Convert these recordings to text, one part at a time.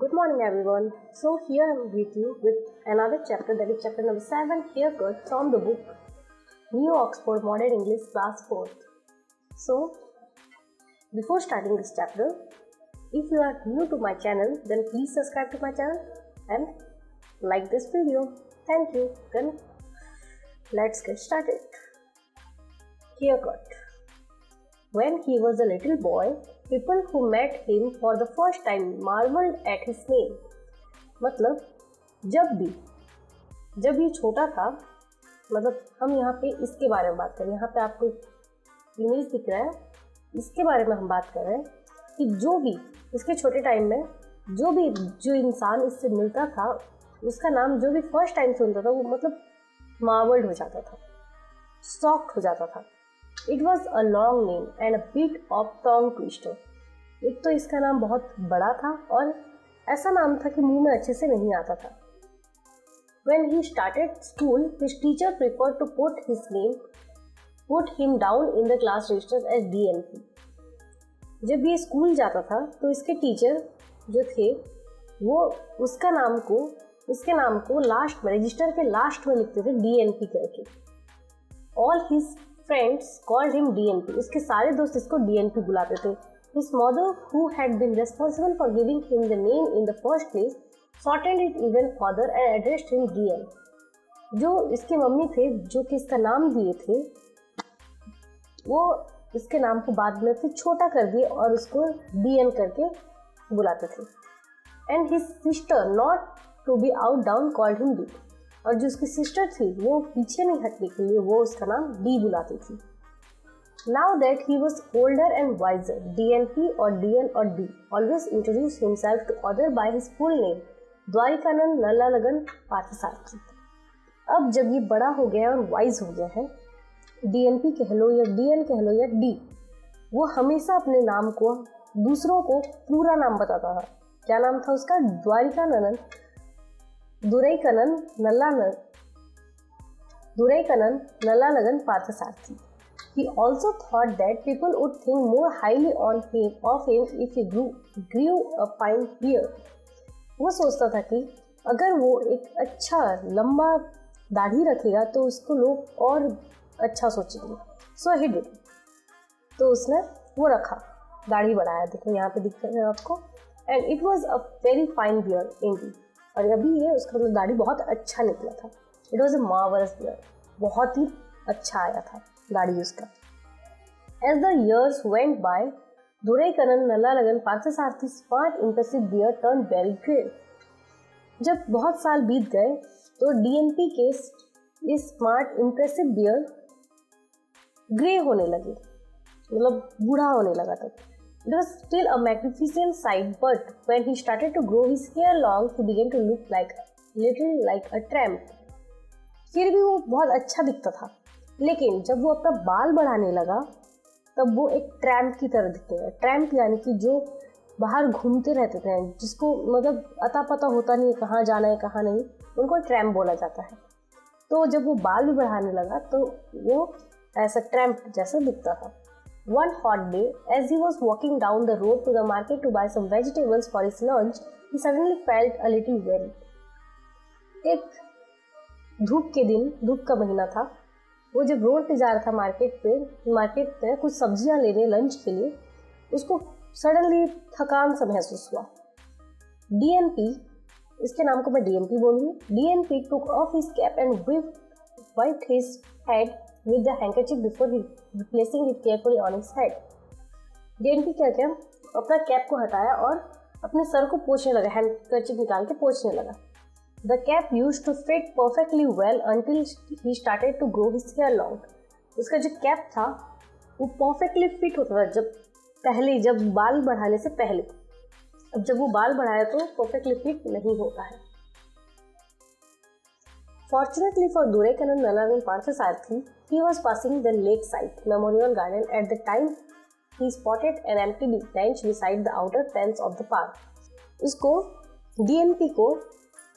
Good morning, everyone. So, here I am with you with another chapter, that is chapter number 7, Haircut, from the book New Oxford Modern English, class 4th. So, before starting this chapter, if you are new to my channel, then please subscribe to my channel and like this video. Thank you. Then, let's get started. Haircut. When he was a little boy, people who met him for the first time marveled at his name. मतलब जब ये छोटा था, मतलब हम यहाँ पे इसके बारे में बात कर रहे हैं. यहाँ पे आपको इमेज दिख रहा है, इसके बारे में हम बात कर रहे हैं कि जो भी इसके छोटे टाइम में जो इंसान इससे मिलता था, उसका नाम जो भी फर्स्ट टाइम सुनता था वो मतलब मार्वल्ड हो जाता था, शॉक्ड हो जाता था. It was a long name and a bit of tongue twister. एक तो इसका नाम बहुत बड़ा था और ऐसा नाम था कि मुंह में अच्छे से नहीं आता था. When he started school, his teacher preferred to put him down in the class registers as DNP. जब ये स्कूल जाता था तो इसके टीचर जो थे वो इसके नाम को लास्ट में, रजिस्टर के लास्ट में लिखते थे DNP करके. All his friends called him DNP. उसके सारे दोस्त इसको DNP बुलाते थे. His mother, who had been responsible for giving him the name in the first place, shortened it even further and addressed him DN. जो इसके mummy थे, जो कि इसका नाम दिए थे, वो इसके नाम को बाद में फिर छोटा कर दिए और उसको DN करके बुलाते थे. And his sister, not to be outdone, called him D. और जो उसकी सिस्टर थी वो पीछे नहीं हटने के लिए वो उसका नाम डी बुलाती थी. Now that he was older and wiser, DNP or DN or D always introduced himself to others by his full name, द्वारिकानंद नल्लालगन Parthasarathi. अब जब ये बड़ा हो गया और वाइज हो गया है, DNP कह लो या DN कह लो या D, वो हमेशा अपने नाम को दूसरों को पूरा नाम बताता था. क्या नाम था उसका? द्वारिकानंद नल्लालगन Parthasarathi. He also thought that people would think more highly of him if he grew a fine beard. वो सोचता था कि अगर वो एक अच्छा लंबा दाढ़ी रखेगा तो उसको लोग और अच्छा सोचेंगे. So he did. तो उसने वो रखा, दाढ़ी बढ़ाया. देखो यहाँ पे दिख रहा है आपको. And it was a very fine beard indeed. और अभी ये उसका मतलब दाढ़ी बहुत अच्छा निकला था. It was a marvelous beard. बहुत ही अच्छा आया था दाढ़ी उसका. As the years went by, Duraikanand Nallalagan Parthasarthi's smart, impressive beard turned very grey. जब बहुत साल बीत गए तो DNP के इस स्मार्ट इम्प्रेसिव बियर्ड ग्रे होने लगे, मतलब बूढ़ा होने लगा. तब it was still a magnificent sight, but when he started to grow his hair long, he began to look like a tramp. फिर भी वो बहुत अच्छा दिखता था, लेकिन जब वो अपना बाल बढ़ाने लगा तब वो एक ट्रैम्प की तरह दिखने लगा. ट्रैम्प यानी कि जो बाहर घूमते रहते थे, जिसको मतलब अता पता होता नहीं कहाँ जाना है कहाँ नहीं, उनको ट्रैम्प बोला जाता है. तो जब वो बाल भी बढ़ाने लगा तो वो ऐसा ट्रैम्प जैसा दिखता था. One hot day, as he was walking down the road to the market to buy some vegetables for his lunch, he suddenly felt a little weary. एक धूप का महीना था. वो जब रोड पे जा रहा था मार्केट पे कुछ सब्जियां लेने लंच के लिए, उसको सडनली थकान सा महसूस हुआ. DNP, इसके नाम को मैं DNP बोलूँगी. DNP took off his cap and wiped his head with the handkerchief before replacing it carefully on his head. DNP क्या अपना कैप को हटाया और अपने सर को पोंछने लगा, हैंडकरचिप निकाल के पोंछने लगा. The cap used to fit perfectly well until he started to grow his hair long. उसका जो कैप था वो परफेक्टली फिट होता था जब बाल बढ़ाने से पहले. अब जब वो बाल बढ़ाया तो परफेक्टली फिट नहीं होता है. Fortunately for Duraikanand Nallalagan Parthasarthi, he was passing the lakeside memorial garden at the time he spotted an empty bench beside the outer fence of the park. उसको DNP को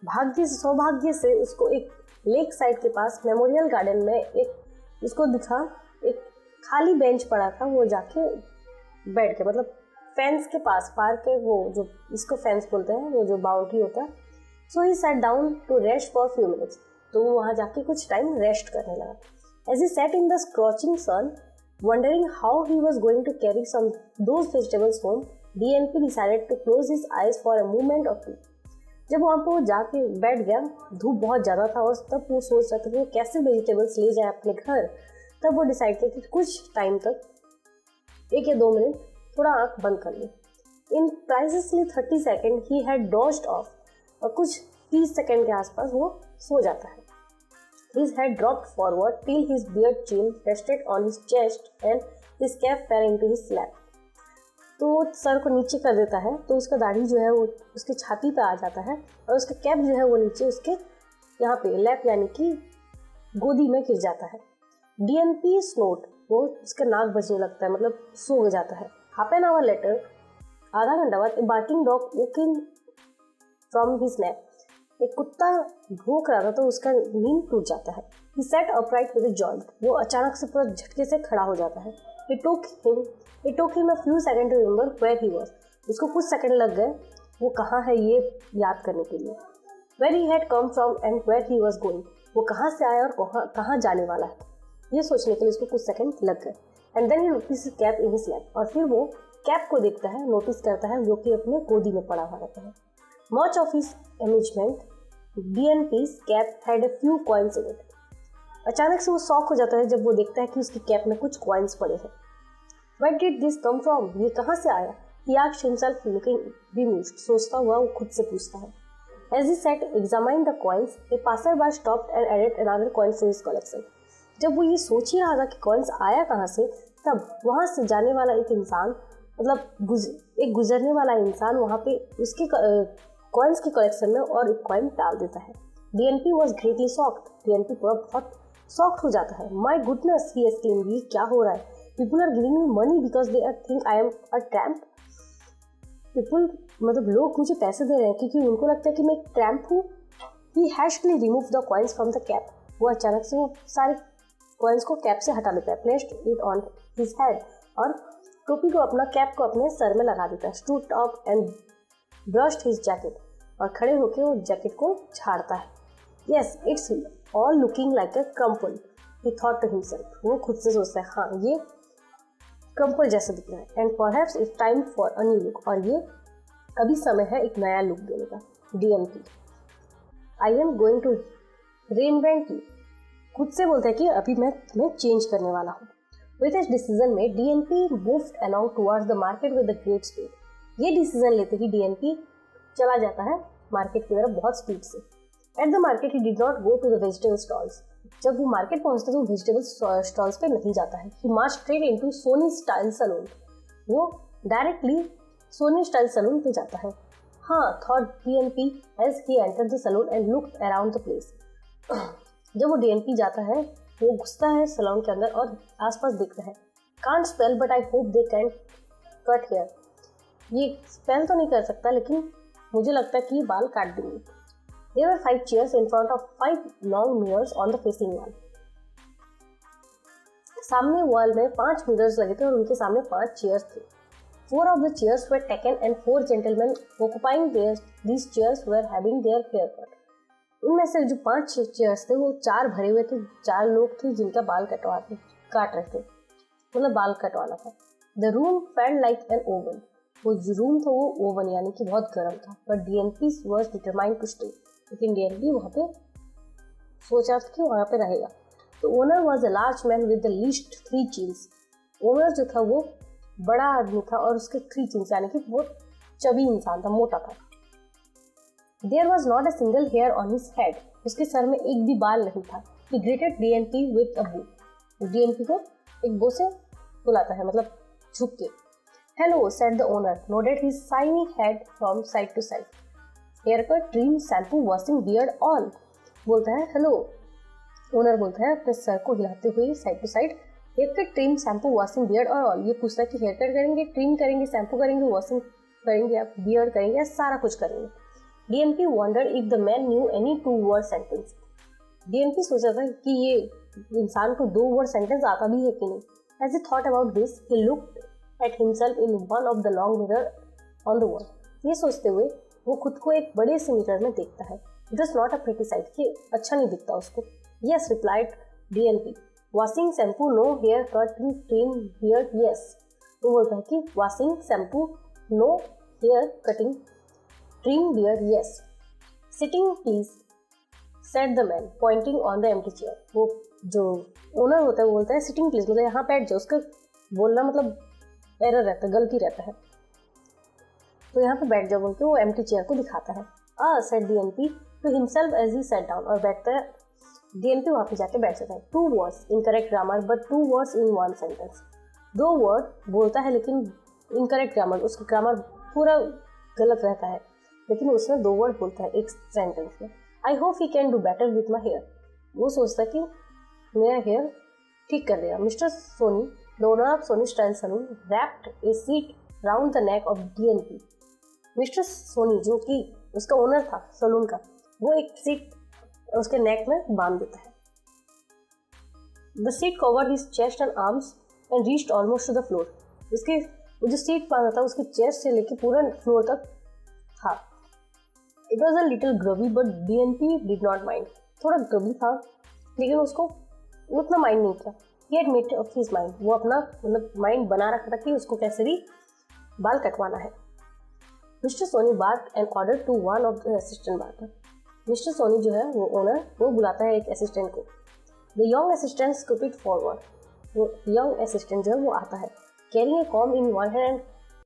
सौभाग्य से उसको एक लेक साइड के पास मेमोरियल गार्डन में उसको दिखा एक खाली बेंच पड़ा था. वो जाके बैठ के मतलब फेंस के पास, पार्क के वो जो इसको फेंस बोलते हैं, वो जो बाउंड्री होता है. So he sat down to rest for few minutes. तो वो वहाँ जाके कुछ टाइम रेस्ट करने लगा. As he sat in the scorching sun, wondering how he was going to carry some those vegetables home, DNP decided to close his eyes for a moment or two. जब वहाँ पे वो जाके बैठ गया, धूप बहुत ज़्यादा था और तब वो सोच रहा था कि वो कैसे वेजिटेबल्स ले जाए अपने घर. तब वो डिसाइड किया कि कुछ टाइम तक 1 या 2 मिनट थोड़ा आँख बंद कर ले. इन प्राइसली 30 सेकेंड ही हैड डॉज्ड ऑफ, और कुछ 30 सेकेंड के आसपास वो सो जाता है. His head dropped forward till his beard chin rested on his chest and his cap fell into his lap. तो सर को नीचे कर देता है तो उसका दाढ़ी जो है वो उसकी छाती पे आ जाता है और उसका कैप जो है वो नीचे उसके यहाँ पे लैप यानी कि गोदी में गिर जाता है. DNP स्नोट, वो उसका नाक बजने लगता है, मतलब सो जाता है. हाफ एन आवर लेटर, आधा घंटा बाद, ए बार्किंग डॉग वोकिंग फ्रॉम हिज नैप. एक कुत्ता भौंक रहा था तो उसका नींद टूट जाता है. He sat upright with a jolt. वो अचानक से पूरा झटके से खड़ा हो जाता है. It took him a few seconds to remember where he was. उसको कुछ सेकंड लग गए वो कहाँ है ये याद करने के लिए. Where he had come from and where he was going. वो कहाँ से आया और कहाँ जाने वाला है, ये सोचने के लिए उसको कुछ सेकंड लग गए. And then he noticed his cap in his lap. और फिर वो कैप को देखता है, नोटिस करता है, जो कि अपने गोदी में पड़ा हुआ रहता है. Much of his amusement, DNP's cap had a few coins in it. अचानक से वो शॉक हो जाता है जब वो देखता है कि उसकी कैप में कुछ कॉइन्स पड़े हैं. Where did this come from? ये कहाँ से आया? He asked himself, looking bemused. सोचता हुआ वो खुद से पूछता है. As he sat examining the coins, a passerby stopped and added another coin to his collection. जब वो ये सोच ही रहा था कि कॉइन्स आया कहाँ से, तब वहाँ से जाने वाला एक इंसान, मतलब एक गुजरने वाला इंसान वहाँ पे उसके कॉइन्स की कलेक्शन में और एक कॉइन डाल देता है. DNP was greatly shocked. DNP पूरा बहुत शॉक्ड हो जाता है. My goodness, he exclaimed, ये क्या हो रहा है? People are giving me money because they think I am a tramp. People, मतलब लोग मुझे पैसे दे रहे हैं क्योंकि उनको लगता है कि मैं एक ट्रैम्प हूँ. He hastily removed the coins from the cap. वो अचानक से वो सारे कॉइन्स को कैप से हटा लेता है. Placed it on his head, और टोपी को अपना कैप को अपने सर में लगा देता है. Stood up and brushed his jacket. और खड़े होकर वो जैकेट को झाड़ता है. Yes, it's all looking like a crumple, he thought to himself. वो खुद से सोचता है, हाँ ये क्रम्पल जैसा दिख रहा है. And perhaps it's time for a new look. और ये अभी समय है एक नया लुक देने का. DNP, I am going to reinvent you. खुद से बोलता है कि अभी मैं तुम्हें चेंज करने वाला हूँ. With his decision made, DNP moved along towards the market with a great speed. ये डिसीजन लेते ही DNP चला जाता है मार्केट की तरफ बहुत स्पीड से. At the market he did not go to the vegetable stalls. जब वो मार्केट पहुंचता है तो वेजिटेबल स्टॉल्स पे नहीं जाता है. He march straight into Soni style salon. वो डायरेक्टली सोनी स्टाइल सलून पे जाता है. हाँ, thought DNP as he entered the salon and looked around the place. जब वो DNP जाता है वो घुसता है सलून के अंदर और आसपास देखता है. Can't spell but I hope they can cut hair. ये स्पेल तो नहीं कर सकता लेकिन मुझे लगता है कि ये बाल काट देंगे. There were 5 chairs in front of 5 long mirrors on the facing wall. सामने वॉल में 5 मिरर्स लगे थे और उनके सामने 5 चेयर्स थे. 4 of the chairs were taken and 4 gentlemen occupying these chairs were having their hair cut. उनमें से जो 5 चेयर्स थे वो 4 भरे हुए थे. 4 लोग थे जिनका बाल काट रहे थे, मतलब बाल कटवाना था. The room felt like an oven. वो जो रूम था वो ओवन यानी कि बहुत गर्म था. But DNP was determined to stay. लेकिन DNP वहाँ पे सोचा कि वहाँ पे रहेगा. तो owner was a large man with the least 3 chins. Owner जो था वो बड़ा आदमी था और उसके 3 चीन्स यानी कि वो चबी इंसान था, मोटा था. There was not a single hair on his head. उसके सर में एक भी बाल नहीं था. He greeted DNP with a bow. DNP को एक बो से बुलाता है, मतलब झुक के. Hello, said the owner, nodded his shiny head from side to side. Haircut, trim, shampoo, washing, beard, all. बोलता है हेलो. ओनर बोलता है अपने सर को हिलाते हुए side to side. Haircut, trim, shampoo, washing, beard और ऑल. ये पूछता है कि हेयरकट करेंगे, ट्रिम करेंगे, शैम्पू करेंगे, वॉशिंग करेंगे, या बियर्ड करेंगे, या सारा कुछ करेंगे. DNP wondered if the man knew any 2-word sentence. DNP सोचा था कि ये इंसान को 2-word sentence आता भी है कि नहीं. As he thought about this, he looked at himself in one of the long mirror on the wall. ये सोचते हुए वो खुद को एक बड़े से मिरर में देखता है. It was not a pretty sight. ये अच्छा नहीं दिखता उसको. Yes, replied DNP. Washing shampoo, no hair cutting, trim, beard, yes. वो बोलता है कि washing shampoo, no hair cutting, trim, beard, yes. Sitting, please, said the man, pointing on the empty chair. वो जो ओनर होता है वो बोलता है सिटिंग प्लीज, मतलब यहाँ बैठ जाओ. उसका बोलना मतलब एरर रहता है, गलती रहता है, तो यहाँ पे बैठ जाओ बोल के वो एम्प्टी चेयर को दिखाता है. Said DNP to himself as he sat down. और बैठता है डीएनपी वहाँ पे जाके बैठ जाता है. 2 words incorrect grammar but 2 words in 1 sentence. 2 word बोलता है लेकिन इनकरेक्ट ग्रामर, उसका ग्रामर पूरा गलत रहता है, लेकिन उसमें 2 word बोलता है एक सेंटेंस में. I hope he can do better with my hair. वो सोचता है कि मेरा हेयर ठीक कर देगा. Mister Soni, the owner of Soni style salon, wrapped a sheet round the neck of DNP. Mister Soni जो कि उसका ओनर था सलून का, वो एक सीट उसके नेक में बांध देता है. The seat covered his chest and arms and reached almost two the floor. उसके वो जो सीट बांधा था उसके चेस्ट से लेके पूरा फ्लोर तक था. It was a little grubby but DNP did not mind. थोड़ा ग्रवी था लेकिन उसको उतना माइंड नहीं किया. He had made up his mind. वो अपना मतलब माइंड बना रखा था कि उसको कैसे भी बाल कटवाना है. Mister Soni bark and order to one of the assistant barber. Mister Soni जो है वो ओनर, वो बुलाता है एक असिस्टेंट को. The young assistant scooped forward. वो यंग असिस्टेंट जो है वो आता है carrying a comb in one hand,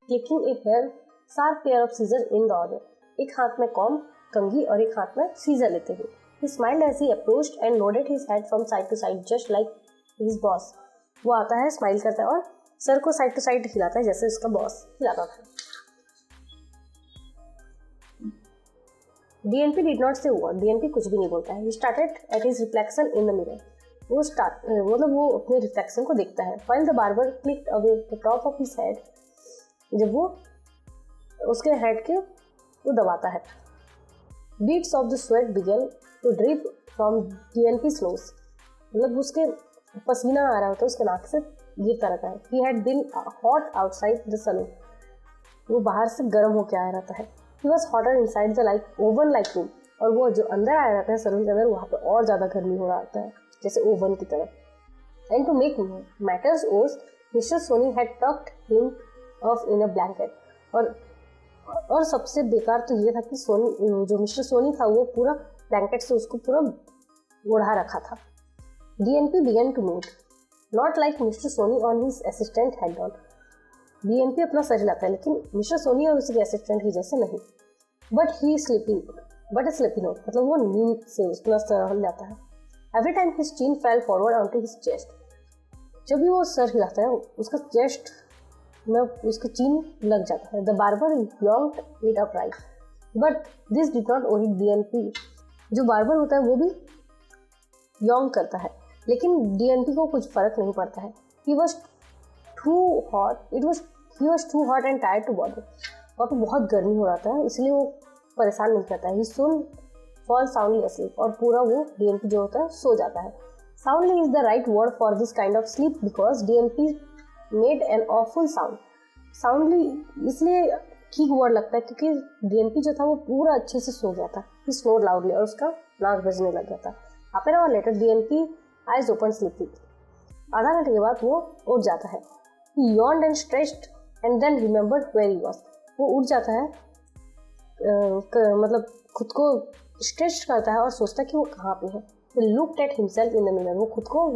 clicking a hair sharp pair of scissor in the other. एक हाथ में कॉम कंघी और एक हाथ में सीजर लेते हुए. He smiled as he approached and nodded his head from side to side just like his boss. वो आता है, स्माइल करता है और सर को साइड टू साइड हिलाता है जैसे उसका बॉस हिलाता था. DNP did not say a word. DNP कुछ भी नहीं बोलता है. He started at his reflection in the mirror. मतलब वो अपने रिफ्लेक्शन को देखता है. While the barber clicked away the top of his head. जब वो उसके हेड के वो दबाता है. Beads of the sweat began to drip from DNP's nose. मतलब उसके पसीना आ रहा होता है, उसके नाक से गिरता रहता है. He had been hot outside the saloon. वो बाहर से गर्म होके आया रहता है. He was hotter inside the oven like room. और वो जो अंदर आया रहता है सलून के अंदर, वहाँ पे और ज़्यादा गर्मी हो रहा होता है जैसे ओवन की तरह. And to make matters worse, Mr. Sony had tucked him off in a blanket. और सबसे बेकार तो ये था कि सोनी जो मिस्टर सोनी था वो पूरा ब्लैंकेट से उसको पूरा ओढ़ा रखा था. DNP began to move, not like mister Soni और his assistant had done. DNP अपना सर हिलाता है लेकिन मिस्टर सोनी और उसके असिस्टेंट की जैसे नहीं. बट स्लीपिंग नोट, मतलब वो नींद से उसका सर हिल जाता है. एवरी टाइम हिज चीन fail forward onto his chest. जब भी वो सर हिलाता है उसका चेस्ट में उसका चीन लग जाता है. The barber yanked it upright, but this did not worry DNP. जो बार्बर होता है वो भी यॉन्ग करता है लेकिन डीएनपी को कुछ फर्क नहीं पड़ता है. he was too hot and tired to bother. वहाँ पे बहुत गर्मी हो रहा था इसलिए वो परेशान नहीं करता है. he soon fall soundly asleep. और पूरा वो डीएनपी जो होता है सो जाता है. soundly is the right word for this kind of sleep because DNP made an awful sound. soundly इसलिए ठीक वर्ड लगता है क्योंकि डीएनपी जो था वो पूरा अच्छे से सो गया था. he snored loudly और उसका नाक बजने लग गया था. half an hour later DNP eyes open sleepy. आधा घंटे के बाद वो उठ जाता है. he yawned and stretched and then remembered where he was. वो उठ जाता है मतलब खुद को स्ट्रेच करता है और सोचता है कि वो कहाँ पे है. he looked at himself in the mirror. वो खुद को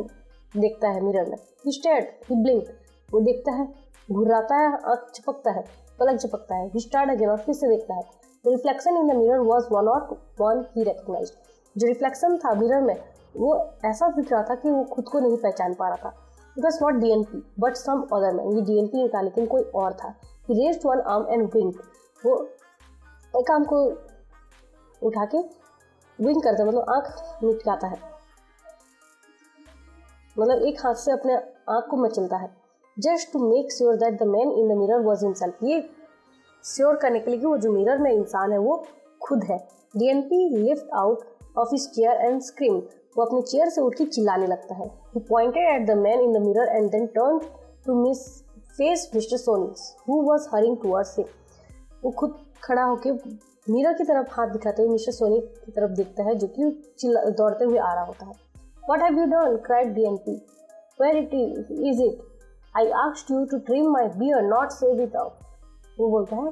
देखता है मिरर में. he stared, he blinked. वो देखता है, घुराता है, आँख झपकता है, पलक झपकता है. he stared again और फिर से देखता है. the reflection in the mirror was not one he recognized. जो रिफ्लेक्शन था मिरर में वो ऐसा दिख रहा था कि वो खुद को नहीं पहचान पा रहा था. it was not DNP but some other man. ये DNP नहीं था लेकिन कोई और था. he raised one arm and winked. वो एक आर्म को उठा के विंक करता है, मतलब आँख मिटकाता है, मतलब एक हाथ से अपने आँख को मचलता है. Just to make sure that the man in the mirror was himself. ये श्योर करने के लिए कि वो जो मिरर में इंसान है वो खुद है. DNP lift out of his chair and scream. वो अपने चेयर से उठ के चिल्लाने लगता है. He pointed at the man in the mirror and then turned to miss faced Mr. Sony, who was hurrying towards him. वो खुद खड़ा होके मिरर की तरफ हाथ दिखाते हुए मिस्टर सोनी की तरफ देखता है, जो कि दौड़ते हुए आ रहा होता है. What have you done? cried DNP. Where is it? I asked you to trim my beard, not shave it off. वो बोलता है,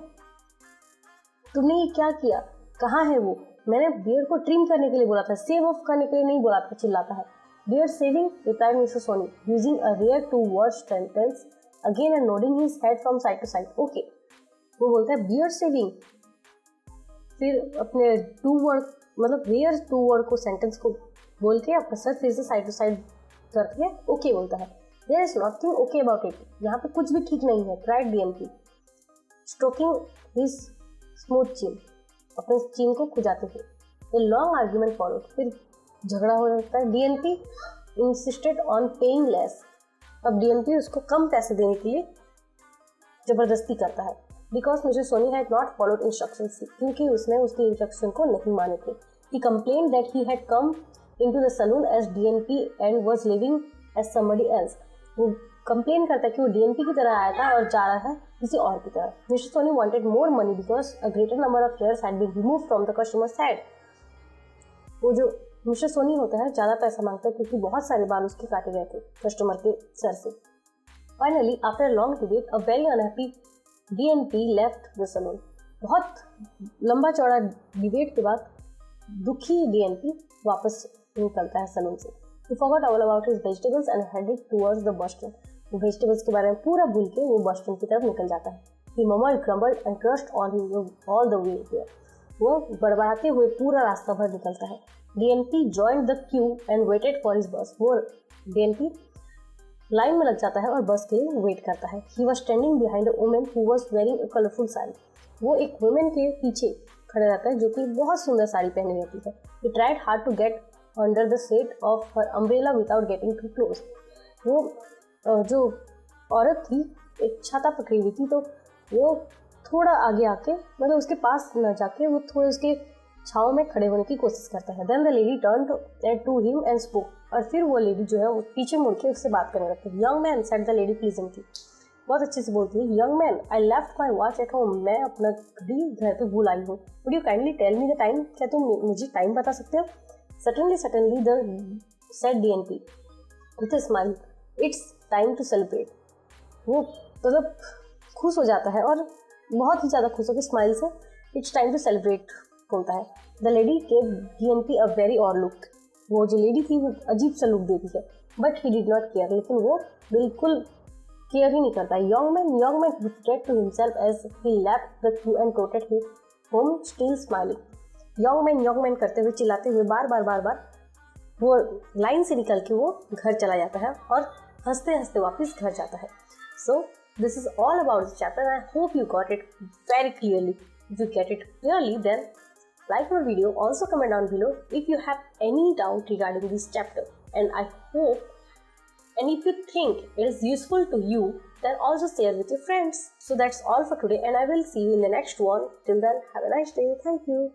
तुमने ये क्या किया? कहाँ है वो? मैंने बियर्ड को ट्रिम करने के लिए बोला था, सेव ऑफ करने के लिए नहीं बोला था. चिल्लाता है. Beard saving, replied Mr. Sony, using a rare two-word sentence again and nodding his head from side to side. Okay. वो बोलता है बियर्ड सेविंग, फिर अपने टू वर्ड मतलब रेयर टू वर्ड को सेंटेंस को बोल के अपना सर फिर से साइड टू साइड करके ओके बोलता है. There is nothing okay about it. यहाँ पे कुछ भी ठीक नहीं है. Cried DNP, stroking his smooth chin, अपने चिन को खुजाते हुए. A long argument followed. फिर झगड़ा हो जाता है. DNP insisted on paying less. अब डीएनपी उसको कम पैसे देने के लिए जबरदस्ती करता है. Because mister Soni had not followed instructions, क्योंकि उसने उसके इंस्ट्रक्शन को नहीं माने थे. He complained that he had come into the salon as DNP and was leaving as somebody else. वो कंप्लेन करता है कि वो डीएनपी की तरह आया था और जा रहा है किसी और की तरह. Mister Soni wanted more money because a greater number of hairs had been removed from the customers head. वो जो मिस्टर सोनी होता है ज़्यादा पैसा मांगता है क्योंकि बहुत सारे बाल उसके काटे गए थे कस्टमर के सर से. Finally after a long debate a very unhappy DNP left the saloon. बहुत लंबा चौड़ा डिबेट के बाद दुखी DNP वापस निकलता है सलून से. He forgot all about his vegetables and headed towards the bus stop. वो वेजिटेबल्स के बारे में पूरा भूल के वो बस स्टैंड की तरफ निकल जाता है. He mumbled, grumbled and cursed all the way there. वो बड़बड़ाते हुए पूरा रास्ता भर निकलता है. DNP joined the queue and waited for his bus. वो DNP लाइन में लग जाता है और बस के लिए वेट करता है. He was standing behind a woman who was wearing a colorful saree. वो एक वुमेन के पीछे खड़ा रहता है जो कि बहुत सुंदर साड़ी पहनी रहती है. He tried hard to get under the shade of her umbrella without getting too close. वो जो औरत थी एक छाता पकड़ी हुई थी, तो वो थोड़ा आगे आके मतलब उसके पास न जाके वो थोड़े उसके छाव में खड़े होने की कोशिश करता है. Then the lady turned to him and spoke. और फिर वो लेडी जो है वो पीछे मुड़ के उससे बात करने लगती है. Young man, said the lady pleasantly. बहुत अच्छे से बोलती है. Young man, I left my watch at home. मैं अपना घड़ी घर पे भूल आई हूँ. Would you kindly tell me the time? क्या तुम मुझे टाइम बता सकते हो? Certainly, said DNP with a smile. It's time to celebrate. वो मतलब खुश हो जाता है और बहुत ही ज़्यादा खुश होकर स्माइल से It's time to celebrate बोलता है. The lady gave DNP a very odd look. वो जो लेडी थी वो अजीब सा लुक देती है. But he did not care. लेकिन वो बिल्कुल केयर ही नहीं करता. young man, he said to himself as he left the queue and trotted his home still smiling. young man करते हुए चिल्लाते हुए बार वो लाइन से निकल के वो घर चला जाता है और हंसते हंसते वापस घर जाता है. So this is all about this chapter and I hope you got it very clearly. If you get it clearly, then like my video, also comment down below if you have any doubt regarding this chapter, and I hope, and if you think it is useful to you, then also share with your friends. So that's all for today and I will see you in the next one. Till then, have a nice day. Thank you.